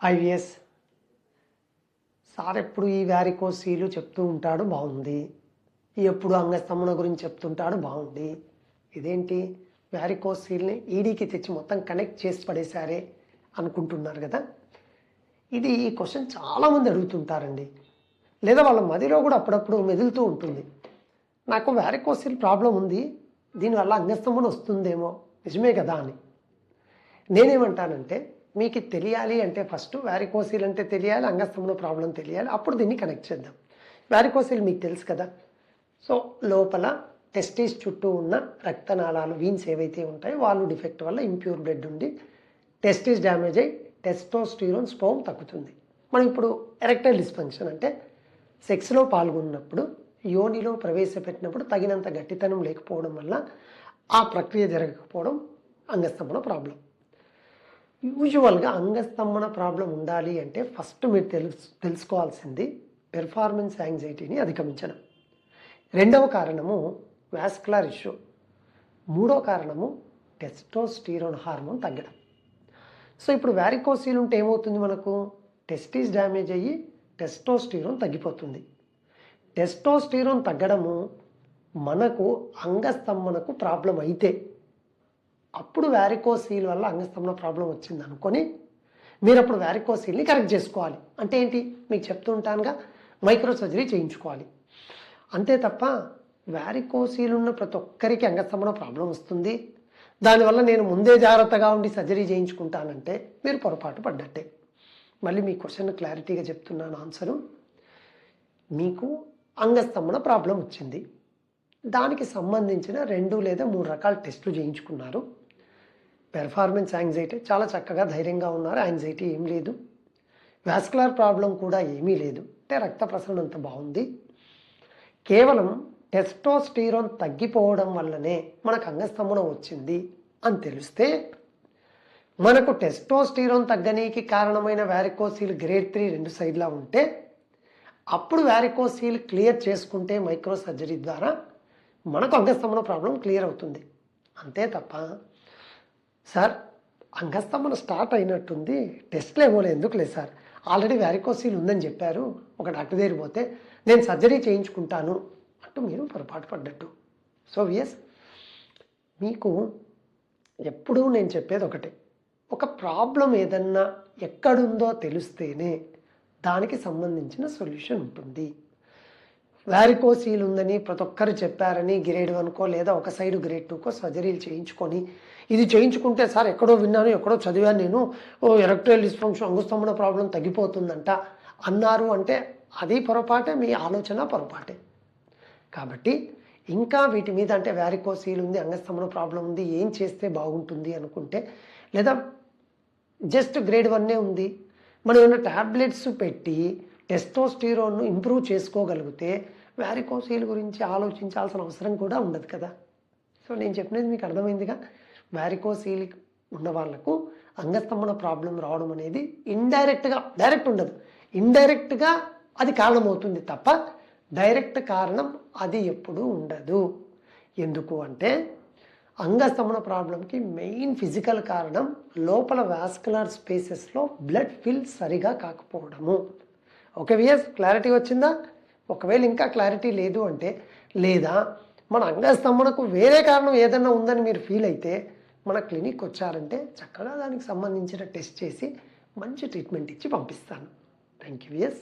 IVS sir ఎప్పుడు ఈ వ్యారికోసీలు చెప్తూ ఉంటాడు బాగుంది, ఎప్పుడు అంగస్తంభన గురించి చెప్తుంటాడు బాగుంది, ఇదేంటి వ్యారికోసీల్ని ఈడీకి తెచ్చి మొత్తం కనెక్ట్ చేసి పడేశారే అనుకుంటున్నారు కదా. ఇది ఈ క్వశ్చన్ చాలామంది అడుగుతుంటారండి, లేదా వాళ్ళ మదిలో కూడా అప్పుడప్పుడు మెదులుతూ ఉంటుంది. నాకు వ్యారికోసీల్ ప్రాబ్లం ఉంది, దీనివల్ల అంగస్తంభన వస్తుందేమో, నిజమే కదా అని. నేనేమంటానంటే మీకు తెలియాలి అంటే ఫస్ట్ వ్యారికోసీల్ అంటే తెలియాలి, అంగస్తంభన ప్రాబ్లం తెలియాలి, అప్పుడు దీన్ని కనెక్ట్ చేద్దాం. వ్యారికోసీల్ మీకు తెలుసు కదా. సో లోపల టెస్టిస్ చుట్టూ ఉన్న రక్తనాళాలు వీన్స్ ఏవైతే ఉంటాయో వాళ్ళు డిఫెక్ట్ వల్ల ఇంప్యూర్ బ్లడ్ ఉండి టెస్టిస్ డ్యామేజ్ అయ్యి టెస్టోస్టిరోన్ స్పర్మ్ తగ్గుతుంది. మనం ఇప్పుడు ఎరెక్టైల్ డిస్ఫంక్షన్ అంటే సెక్స్లో పాల్గొన్నప్పుడు యోనిలో ప్రవేశపెట్టినప్పుడు తగినంత గట్టితనం లేకపోవడం వల్ల ఆ ప్రక్రియ జరగకపోవడం అంగస్తంభన ప్రాబ్లం. యూజువల్గా అంగస్తంభన ప్రాబ్లం ఉండాలి అంటే ఫస్ట్ మీరు తెలుసుకోవాల్సింది పెర్ఫార్మెన్స్ యాంగ్జైటీని అధిగమించడం. రెండవ కారణము వాస్కులర్ ఇష్యూ. మూడో కారణము టెస్టోస్టిరోన్ హార్మోన్ తగ్గడం. సో ఇప్పుడు వ్యారికోసీల్ ఉంటే ఏమవుతుంది, మనకు టెస్టిస్ డ్యామేజ్ అయ్యి టెస్టోస్టిరోన్ తగ్గిపోతుంది. టెస్టోస్టిరోన్ తగ్గడము మనకు అంగస్తంభనకు ప్రాబ్లం అయితే అప్పుడు వ్యారికోసీల్ వల్ల అంగస్తంభన ప్రాబ్లం వచ్చింది అనుకొని మీరు అప్పుడు వ్యారికోసీల్ని కరెక్ట్ చేసుకోవాలి. అంటే ఏంటి మీకు చెప్తూ ఉంటానుగా, మైక్రో సర్జరీ చేయించుకోవాలి. అంతే తప్ప వ్యారికోసీల్ ఉన్న ప్రతి ఒక్కరికి అంగస్తంభన ప్రాబ్లం వస్తుంది, దానివల్ల నేను ముందే జాగ్రత్తగా ఉండి సర్జరీ చేయించుకుంటానంటే మీరు పొరపాటు పడ్డట్టే. మళ్ళీ మీ క్వశ్చన్ క్లారిటీగా చెప్తున్నాను ఆన్సరు. మీకు అంగస్తంభన ప్రాబ్లం వచ్చింది, దానికి సంబంధించిన 2 లేదా 3 రకాల టెస్టులు చేయించుకున్నారు. పెర్ఫార్మెన్స్ యాంగ్జైటీ చాలా చక్కగా ధైర్యంగా ఉన్నారు, యాంగ్జైటీ ఏం లేదు. వాస్కులర్ ప్రాబ్లం కూడా ఏమీ లేదు, అంటే రక్త ప్రసరణ అంత బాగుంది. కేవలం టెస్టోస్టిరోన్ తగ్గిపోవడం వల్లనే మనకు అంగస్తంభన వచ్చింది అని తెలిస్తే, మనకు టెస్టోస్టిరోన్ తగ్గనీకి కారణమైన వ్యారికోసీల్ గ్రేడ్ 3 2 సైడ్లా ఉంటే అప్పుడు వ్యారికోసీల్ క్లియర్ చేసుకుంటే మైక్రో సర్జరీ ద్వారా మనకు అంగస్తంభన ప్రాబ్లం క్లియర్ అవుతుంది. అంతే తప్ప సార్ అంగస్తంభన స్టార్ట్ అయినట్టుంది, టెస్ట్లు ఏమో ఎందుకు లేదు సార్, ఆల్రెడీ వ్యారికోసీల్ ఉందని చెప్పారు, ఒక డాక్టర్ దగ్గర పోతే నేను సర్జరీ చేయించుకుంటాను అంటూ మీరు పొరపాటు పడ్డట్టు. సో ఎస్, మీకు ఎప్పుడూ నేను చెప్పేది ఒకటే, ఒక ప్రాబ్లం ఏదన్నా ఎక్కడుందో తెలిస్తేనే దానికి సంబంధించిన సొల్యూషన్ ఉంటుంది. వ్యారికోసీల్ ఉందని ప్రతి ఒక్కరు చెప్పారని గ్రేడ్ 1కో లేదా ఒక సైడు గ్రేడ్ 2కో సర్జరీలు చేయించుకొని ఇది చేయించుకుంటే సార్ ఎక్కడో విన్నాను, ఎక్కడో చదివాను నేను, ఎరెక్టైల్ డిస్ఫంక్షన్ అంగస్తంభన ప్రాబ్లం తగ్గిపోతుందంట అన్నారు అంటే అది పొరపాటే, మీ ఆలోచన పొరపాటే. కాబట్టి ఇంకా వీటి మీద అంటే వ్యారికోసీల్ ఉంది, అంగస్తంభన ప్రాబ్లం ఉంది, ఏం చేస్తే బాగుంటుంది అనుకుంటే, లేదా జస్ట్ గ్రేడ్ 1 ఉంది, మనం ఏమైనా ట్యాబ్లెట్స్ పెట్టి టెస్టోస్టిరోన్ను ఇంప్రూవ్ చేసుకోగలిగితే వ్యారికోసీల్ గురించి ఆలోచించాల్సిన అవసరం కూడా ఉండదు కదా. సో నేను చెప్పినది మీకు అర్థమైందిగా. వ్యారికోసీల్ ఉన్న వాళ్ళకు అంగస్తంభన ప్రాబ్లం రావడం అనేది ఇండైరెక్ట్గా, డైరెక్ట్ ఉండదు, ఇండైరెక్ట్గా అది కారణమవుతుంది తప్ప డైరెక్ట్ కారణం అది ఎప్పుడూ ఉండదు. ఎందుకు అంటే అంగస్తంభన ప్రాబ్లంకి మెయిన్ ఫిజికల్ కారణం లోపల వాస్కులర్ స్పేసెస్లో బ్లడ్ ఫిల్ సరిగా కాకపోవడము. ఓకే వియస్, క్లారిటీ వచ్చిందా? ఒకవేళ ఇంకా క్లారిటీ లేదు అంటే, లేదా మన అంగస్తంభనకు వేరే కారణం ఏదన్నా ఉందని మీరు ఫీల్ అయితే మన క్లినిక్ వచ్చారంటే చక్కగా దానికి సంబంధించిన టెస్ట్ చేసి మంచి ట్రీట్మెంట్ ఇచ్చి పంపిస్తాను. Thank you వియస్.